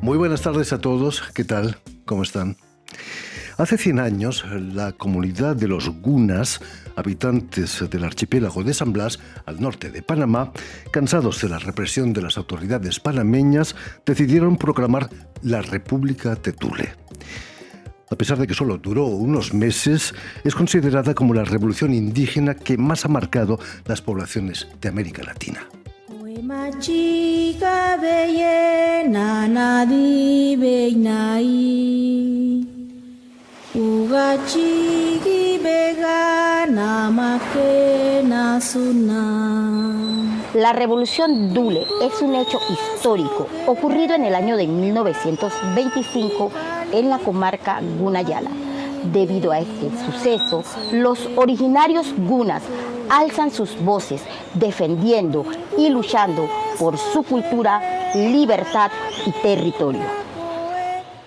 Muy buenas tardes a todos. ¿Qué tal? ¿Cómo están? Hace 100 años, la comunidad de los gunas, habitantes del archipiélago de San Blas, al norte de Panamá, cansados de la represión de las autoridades panameñas, decidieron proclamar la República de Tule. A pesar de que solo duró unos meses, es considerada como la revolución indígena que más ha marcado las poblaciones de América Latina. La revolución Dule es un hecho histórico ocurrido en el año de 1925 en la comarca Gunayala. Debido a este suceso, los originarios gunas alzan sus voces defendiendo y luchando por su cultura, libertad y territorio.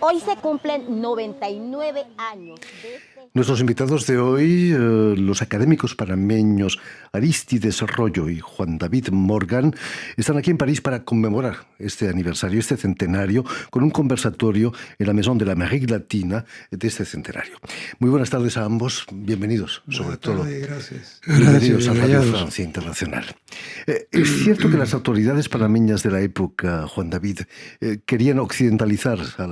Hoy se cumplen 99 años de este... Nuestros invitados de hoy, los académicos panameños Arístides Royo y Juan David Morgan, están aquí en París para conmemorar este aniversario, este centenario, con un conversatorio en la Maison de l'Amérique Latina de este centenario. Muy buenas tardes a ambos, bienvenidos, sobre todo. Gracias. Bienvenidos a Radio Francia Internacional. ¿Es cierto que las autoridades panameñas de la época, Juan David, querían occidentalizar a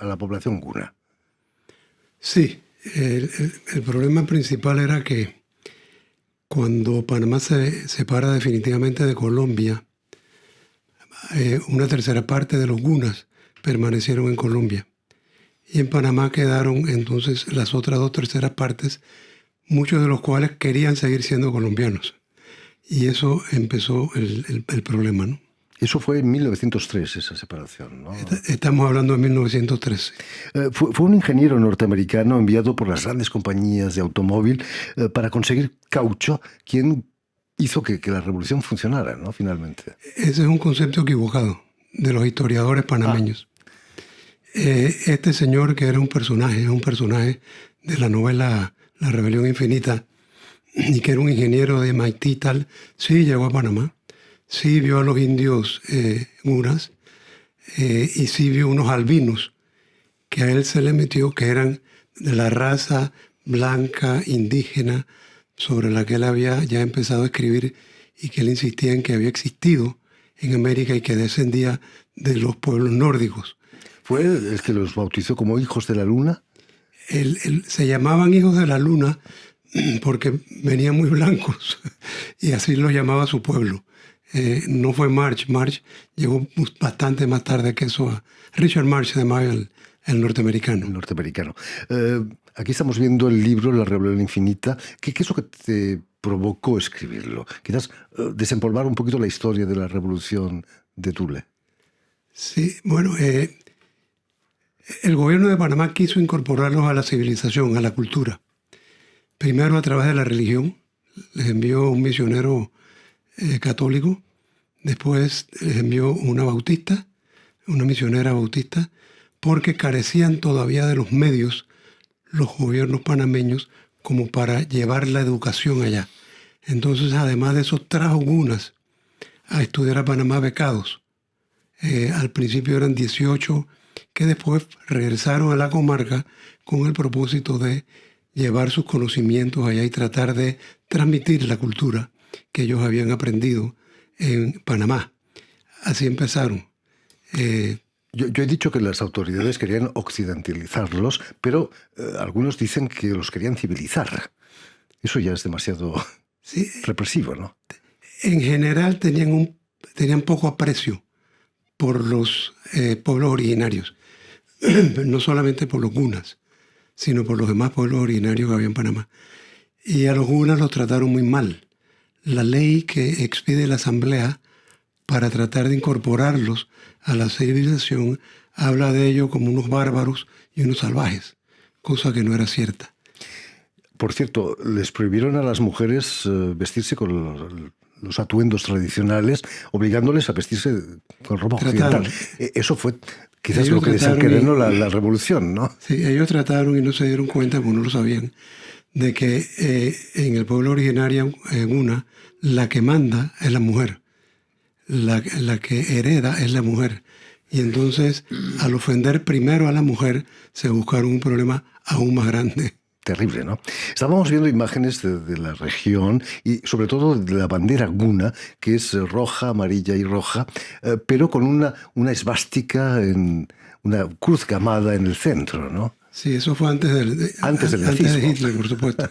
la población guna? Sí. El problema principal era que cuando Panamá se separa definitivamente de Colombia, una tercera parte de los gunas permanecieron en Colombia. Y en Panamá quedaron entonces las otras dos terceras partes, muchos de los cuales querían seguir siendo colombianos. Y eso empezó el problema, ¿no? Eso fue en 1903, esa separación, ¿no? Estamos hablando de 1913. Fue un ingeniero norteamericano enviado por las grandes compañías de automóvil para conseguir caucho, quien hizo que la revolución funcionara, ¿no? Finalmente. Ese es un concepto equivocado de los historiadores panameños. Este señor, que era un personaje de la novela La Rebelión Infinita, y que era un ingeniero de MIT y tal, sí llegó a Panamá. Sí vio a los indios gunas y sí vio unos albinos que a él se le metió, que eran de la raza blanca indígena sobre la que él había ya empezado a escribir y que él insistía en que había existido en América y que descendía de los pueblos nórdicos. ¿Fue el que los bautizó como hijos de la luna? Se llamaban hijos de la luna porque venían muy blancos y así los llamaba su pueblo. No fue March. March llegó bastante más tarde que eso. Richard March se llamaba el norteamericano. El norteamericano. Aquí estamos viendo el libro La Rebelión Infinita. ¿Qué es lo que te provocó escribirlo? Quizás desempolvar un poquito la historia de la revolución de Tule. Sí, bueno, el gobierno de Panamá quiso incorporarlos a la civilización, a la cultura. Primero a través de la religión. Les envió un misionero católico, después les envió una misionera bautista, porque carecían todavía de los medios los gobiernos panameños como para llevar la educación allá. Entonces, además de eso, trajo gunas a estudiar a Panamá becados. Al principio eran 18, que después regresaron a la comarca con el propósito de llevar sus conocimientos allá y tratar de transmitir la cultura que ellos habían aprendido en Panamá. Así empezaron. Yo he dicho que las autoridades querían occidentalizarlos, pero algunos dicen que los querían civilizar. Eso ya es demasiado represivo, ¿no? En general tenían poco aprecio por los pueblos originarios. No solamente por los gunas, sino por los demás pueblos originarios que había en Panamá. Y a los gunas los trataron muy mal. La ley que expide la Asamblea para tratar de incorporarlos a la civilización habla de ellos como unos bárbaros y unos salvajes, cosa que no era cierta. Por cierto, les prohibieron a las mujeres vestirse con los atuendos tradicionales, obligándoles a vestirse con ropa occidental. Eso fue quizás lo que desencadenó la revolución, ¿no? Sí, ellos trataron y no se dieron cuenta, porque no lo sabían, de que en el pueblo originario, en una, la que manda es la mujer. La que hereda es la mujer. Y entonces, al ofender primero a la mujer, se buscaron un problema aún más grande. Terrible, ¿no? Estábamos viendo imágenes de la región y sobre todo de la bandera guna, que es roja, amarilla y roja, pero con una esvástica, una cruz gamada en el centro, ¿no? Sí, eso fue antes Antes del antes nazismo. de Hitler, por supuesto.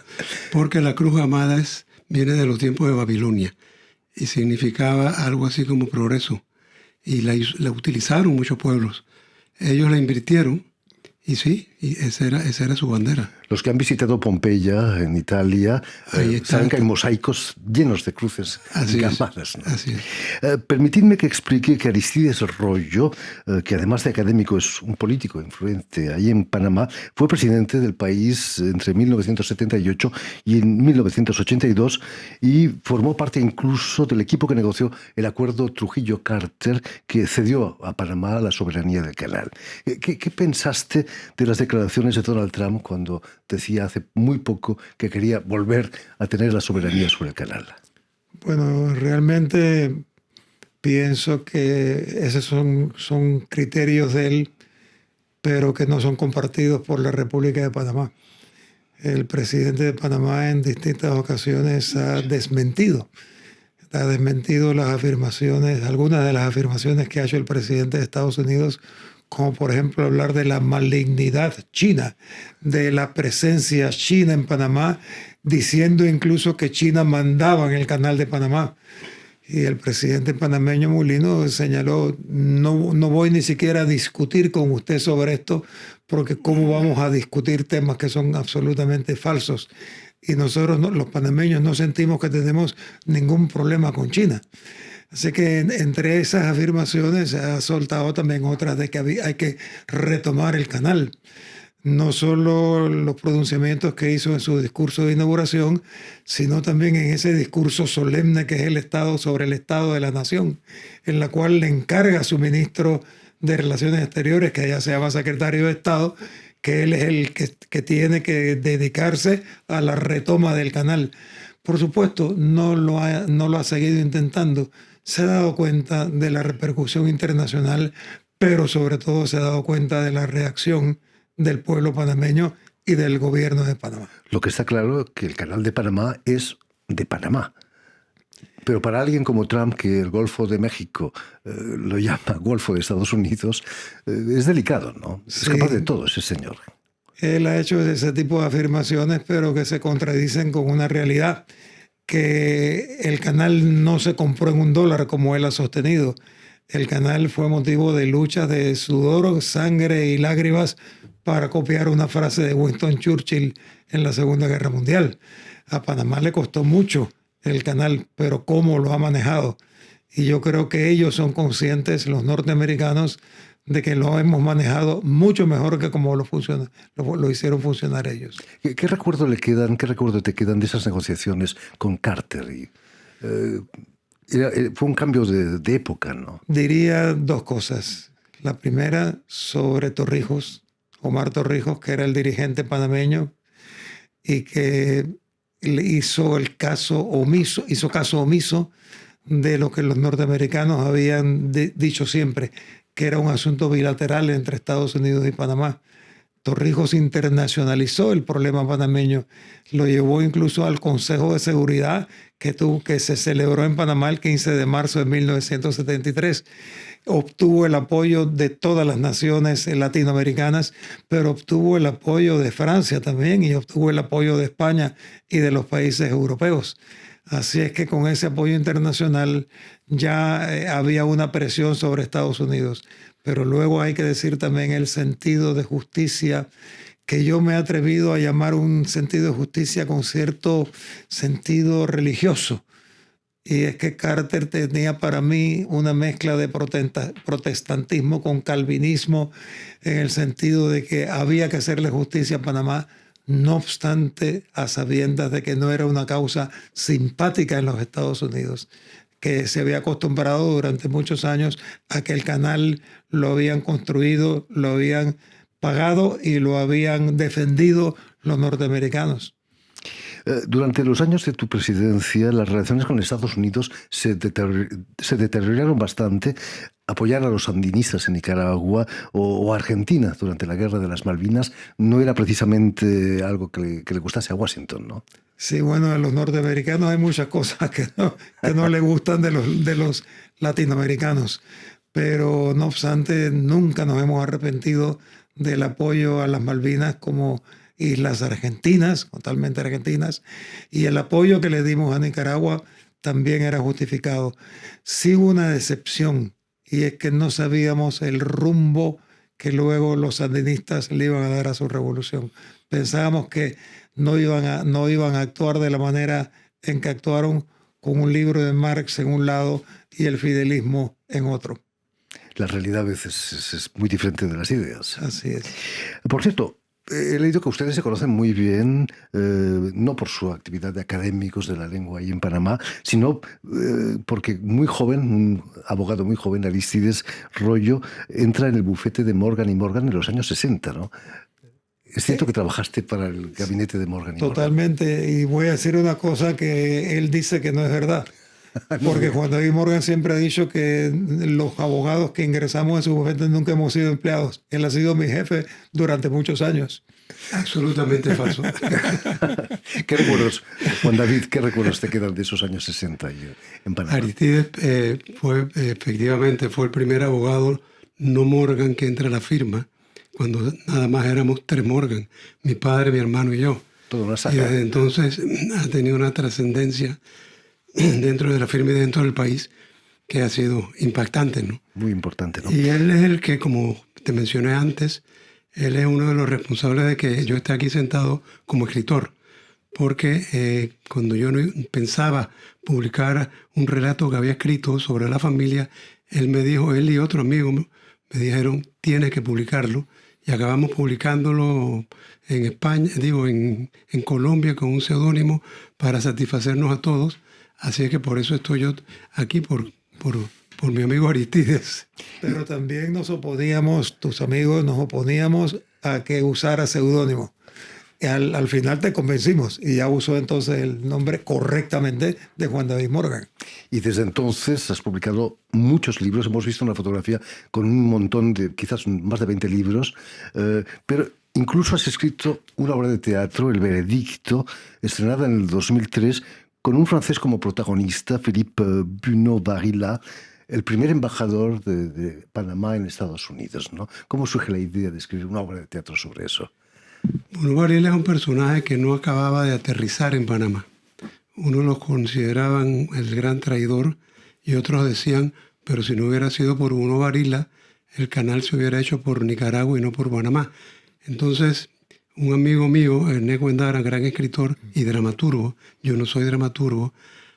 Porque la cruz gamada viene de los tiempos de Babilonia y significaba algo así como progreso. Y la utilizaron muchos pueblos. Ellos la invirtieron y sí, y esa era su bandera. Los que han visitado Pompeya, en Italia, saben que hay mosaicos llenos de cruces gamadas, ¿no? Así es. Permitidme que explique que Aristides Royo, que además de académico es un político influente ahí en Panamá, fue presidente del país entre 1978 y en 1982 y formó parte incluso del equipo que negoció el acuerdo Trujillo-Carter que cedió a Panamá la soberanía del canal. ¿Qué pensaste de las declaraciones de Donald Trump cuando decía hace muy poco que quería volver a tener la soberanía sobre el canal? Bueno, realmente pienso que esos son criterios de él, pero que no son compartidos por la República de Panamá. El presidente de Panamá en distintas ocasiones ha desmentido las afirmaciones, algunas de las afirmaciones que ha hecho el presidente de Estados Unidos, como por ejemplo hablar de la malignidad china, de la presencia china en Panamá, diciendo incluso que China mandaba en el canal de Panamá. Y el presidente panameño Mulino señaló, no voy ni siquiera a discutir con usted sobre esto, porque cómo vamos a discutir temas que son absolutamente falsos. Y nosotros, los panameños, no sentimos que tenemos ningún problema con China. Así que entre esas afirmaciones se ha soltado también otras de que hay que retomar el canal. No solo los pronunciamientos que hizo en su discurso de inauguración, sino también en ese discurso solemne que es el Estado sobre el Estado de la Nación, en la cual le encarga a su ministro de Relaciones Exteriores, que allá se llama secretario de Estado, que él es el que tiene que dedicarse a la retoma del canal. Por supuesto, no lo ha seguido intentando. Se ha dado cuenta de la repercusión internacional, pero sobre todo se ha dado cuenta de la reacción del pueblo panameño y del gobierno de Panamá. Lo que está claro es que el canal de Panamá es de Panamá. Pero para alguien como Trump, que el Golfo de México lo llama Golfo de Estados Unidos, es delicado, ¿no? Es capaz de todo ese señor. Él ha hecho ese tipo de afirmaciones, pero que se contradicen con una realidad, que el canal no se compró en $1 como él ha sostenido. El canal fue motivo de luchas de sudor, sangre y lágrimas para copiar una frase de Winston Churchill en la Segunda Guerra Mundial. A Panamá le costó mucho el canal, pero cómo lo ha manejado. Y yo creo que ellos son conscientes, los norteamericanos, de que lo hemos manejado mucho mejor que como lo hicieron funcionar ellos. ¿Qué recuerdo te quedan de esas negociaciones con Carter? Fue un cambio de época, ¿no? Diría dos cosas. La primera, sobre Torrijos, Omar Torrijos, que era el dirigente panameño y que hizo caso omiso de lo que los norteamericanos habían dicho siempre, que era un asunto bilateral entre Estados Unidos y Panamá. Torrijos internacionalizó el problema panameño, lo llevó incluso al Consejo de Seguridad que se celebró en Panamá el 15 de marzo de 1973. Obtuvo el apoyo de todas las naciones latinoamericanas, pero obtuvo el apoyo de Francia también y obtuvo el apoyo de España y de los países europeos. Así es que con ese apoyo internacional ya había una presión sobre Estados Unidos. Pero luego hay que decir también el sentido de justicia, que yo me he atrevido a llamar un sentido de justicia con cierto sentido religioso. Y es que Carter tenía para mí una mezcla de protestantismo con calvinismo, en el sentido de que había que hacerle justicia a Panamá, no obstante, a sabiendas de que no era una causa simpática en los Estados Unidos, que se había acostumbrado durante muchos años a que el canal lo habían construido, lo habían pagado y lo habían defendido los norteamericanos. Durante los años de tu presidencia, las relaciones con Estados Unidos se deterioraron bastante. Apoyar a los sandinistas en Nicaragua o Argentina durante la Guerra de las Malvinas no era precisamente algo que le gustase a Washington, ¿no? Sí, bueno, a los norteamericanos hay muchas cosas que no les gustan de los latinoamericanos, pero no obstante, nunca nos hemos arrepentido del apoyo a las Malvinas como islas argentinas, totalmente argentinas, y el apoyo que le dimos a Nicaragua también era justificado. Sí hubo una decepción, y es que no sabíamos el rumbo que luego los sandinistas le iban a dar a su revolución. Pensábamos que no iban a actuar de la manera en que actuaron, con un libro de Marx en un lado y el fidelismo en otro. La realidad a veces es muy diferente de las ideas. Así es. Por cierto, he leído que ustedes se conocen muy bien, no por su actividad de académicos de la lengua ahí en Panamá, sino porque muy joven, un abogado muy joven, Aristides Royo, entra en el bufete de Morgan y Morgan en los años 60, ¿no? ¿Es cierto que trabajaste para el gabinete de Morgan y Morgan? Totalmente, y voy a decir una cosa que él dice que no es verdad. Porque Juan David Morgan siempre ha dicho que los abogados que ingresamos en su bufete nunca hemos sido empleados. Él ha sido mi jefe durante muchos años. Absolutamente falso. ¿Qué recuerdos, Juan David, qué recuerdos te quedan de esos años 60 en Panamá? Aristides efectivamente fue el primer abogado no Morgan que entra a la firma, cuando nada más éramos 3 Morgan, mi padre, mi hermano y yo. Toda una saga. Y desde entonces ha tenido una trascendencia dentro de la firma y dentro del país que ha sido impactante, ¿no? Muy importante, ¿no? Y él es el que, como te mencioné antes, él es uno de los responsables de que yo esté aquí sentado como escritor, porque cuando yo pensaba publicar un relato que había escrito sobre la familia, él me dijo, él y otro amigo me dijeron, tienes que publicarlo, y acabamos publicándolo en España, en Colombia, con un seudónimo para satisfacernos a todos. Así es que por eso estoy yo aquí, por mi amigo Aristides. Pero también tus amigos, nos oponíamos a que usara seudónimo. Al final te convencimos y ya usó entonces el nombre correctamente de Juan David Morgan. Y desde entonces has publicado muchos libros. Hemos visto una fotografía con un montón de, quizás más de 20 libros, pero incluso has escrito una obra de teatro, El Veredicto, estrenada en el 2003, con un francés como protagonista, Philippe Bunau-Varilla, el primer embajador de Panamá en Estados Unidos, ¿no? ¿Cómo surge la idea de escribir una obra de teatro sobre eso? Bunau-Varilla es un personaje que no acababa de aterrizar en Panamá. Unos lo consideraban el gran traidor y otros decían, pero si no hubiera sido por Bunau-Varilla, el canal se hubiera hecho por Nicaragua y no por Panamá. Entonces, un amigo mío, Ernest Guendara, gran escritor y dramaturgo, yo no soy dramaturgo,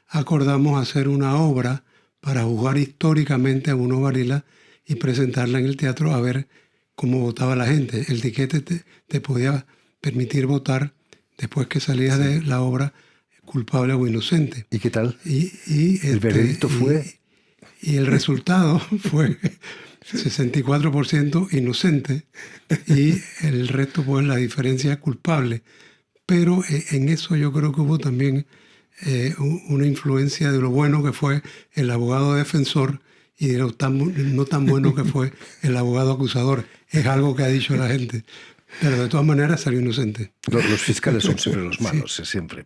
acordamos hacer una obra para jugar históricamente a Bunau-Varilla y presentarla en el teatro a ver cómo votaba la gente. El tiquete te podía permitir votar después que salías de la obra culpable o inocente. ¿Y qué tal? El veredicto fue... Y el resultado fue 64% inocente y el resto, pues, la diferencia culpable. Pero en eso yo creo que hubo también una influencia de lo bueno que fue el abogado defensor y de lo no tan bueno que fue el abogado acusador. Es algo que ha dicho la gente. Pero de todas maneras salió inocente. Los fiscales son siempre los malos, sí. Siempre.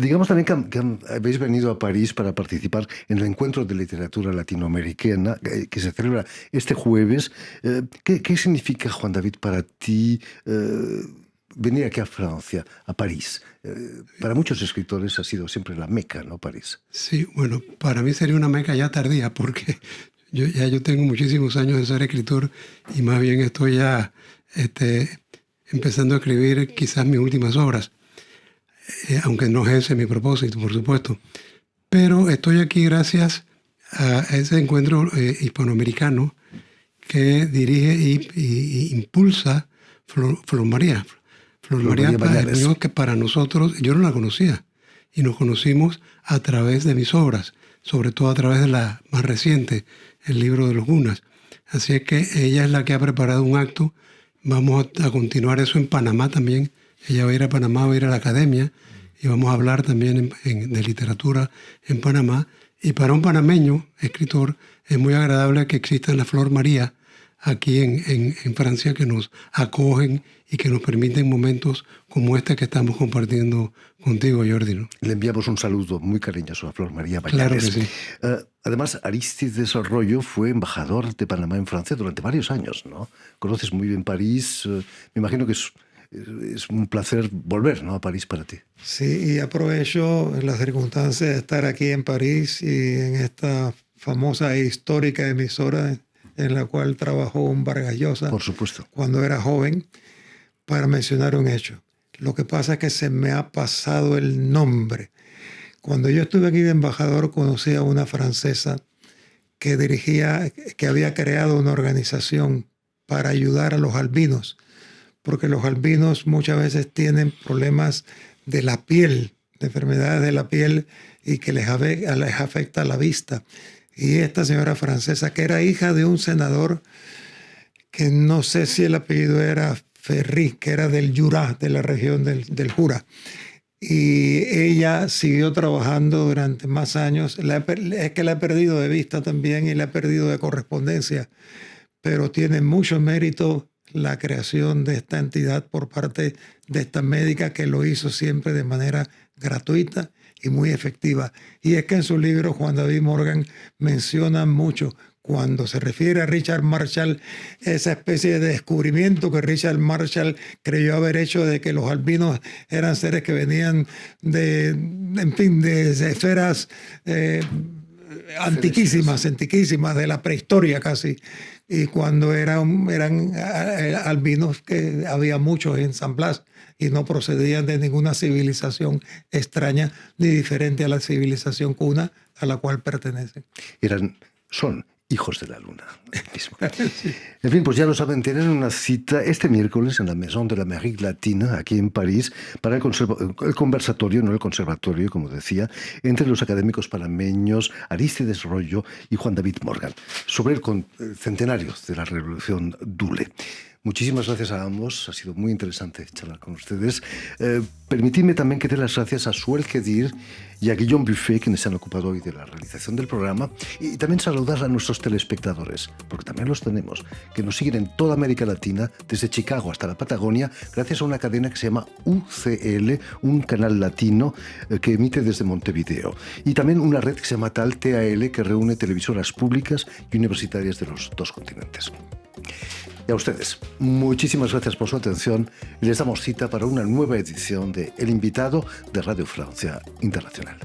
Digamos también que habéis venido a París para participar en el Encuentro de Literatura Latinoamericana que se celebra este jueves. ¿Qué significa, Juan David, para ti venir aquí a Francia, a París? Para muchos escritores ha sido siempre la meca, ¿no? París. Sí, bueno, para mí sería una meca ya tardía porque yo tengo muchísimos años de ser escritor y más bien estoy ya empezando a escribir quizás mis últimas obras, aunque no es ese mi propósito, por supuesto. Pero estoy aquí gracias a ese encuentro hispanoamericano que dirige y impulsa Flor María. Flor María que para nosotros, yo no la conocía, y nos conocimos a través de mis obras, sobre todo a través de la más reciente, el libro de los Gunas. Así es que ella es la que ha preparado un acto. Vamos a continuar eso en Panamá también. Ella va a ir a Panamá, va a ir a la academia y vamos a hablar también de literatura en Panamá. Y para un panameño, escritor, es muy agradable que exista la Flor María aquí en Francia, que nos acogen y que nos permiten momentos como este que estamos compartiendo contigo, Jordi, ¿no? Le enviamos un saludo muy cariñoso a Flor María Bañales. Claro que sí. Además, Aristides Arroyo fue embajador de Panamá en Francia durante varios años, ¿no? Conoces muy bien París. Me imagino que es un placer volver, ¿no?, a París para ti. Sí, y aprovecho las circunstancias de estar aquí en París y en esta famosa e histórica emisora en la cual trabajó un Vargas Llosa. Por supuesto. Cuando era joven, para mencionar un hecho. Lo que pasa es que se me ha pasado el nombre. Cuando yo estuve aquí de embajador, conocí a una francesa que había creado una organización para ayudar a los albinos, porque los albinos muchas veces tienen problemas de la piel, de enfermedades de la piel, y que les afecta la vista. Y esta señora francesa, que era hija de un senador, que no sé si el apellido era Ferry, que era del Jura, de la región del Jura. Y ella siguió trabajando durante más años. Es que la he perdido de vista también y la he perdido de correspondencia. Pero tiene mucho mérito la creación de esta entidad por parte de esta médica, que lo hizo siempre de manera gratuita y muy efectiva. Y es que en su libro Juan David Morgan menciona mucho, cuando se refiere a Richard Marshall, esa especie de descubrimiento que Richard Marshall creyó haber hecho de que los albinos eran seres que venían de esferas antiquísimas, de la prehistoria casi. Y cuando eran albinos, que había muchos en San Blas y no procedían de ninguna civilización extraña ni diferente a la civilización cuna a la cual pertenecen. Son hijos de la luna. Sí. En fin, pues ya lo saben, tienen una cita este miércoles en la Maison de l'Amérique Latine, aquí en París, para el conversatorio, no el conservatorio, como decía, entre los académicos panameños Aristides Arroyo y Juan David Morgan, sobre el centenario de la Revolución Dule. Muchísimas gracias a ambos, ha sido muy interesante charlar con ustedes. Permitidme también que dé las gracias a Suel Kedir y a Guillaume Buffet, quienes se han ocupado hoy de la realización del programa, y también saludar a nuestros telespectadores, porque también los tenemos, que nos siguen en toda América Latina, desde Chicago hasta la Patagonia, gracias a una cadena que se llama UCL, un canal latino que emite desde Montevideo, y también una red que se llama TAL, que reúne televisoras públicas y universitarias de los dos continentes. Y a ustedes, muchísimas gracias por su atención y les damos cita para una nueva edición de El Invitado de Radio Francia Internacional.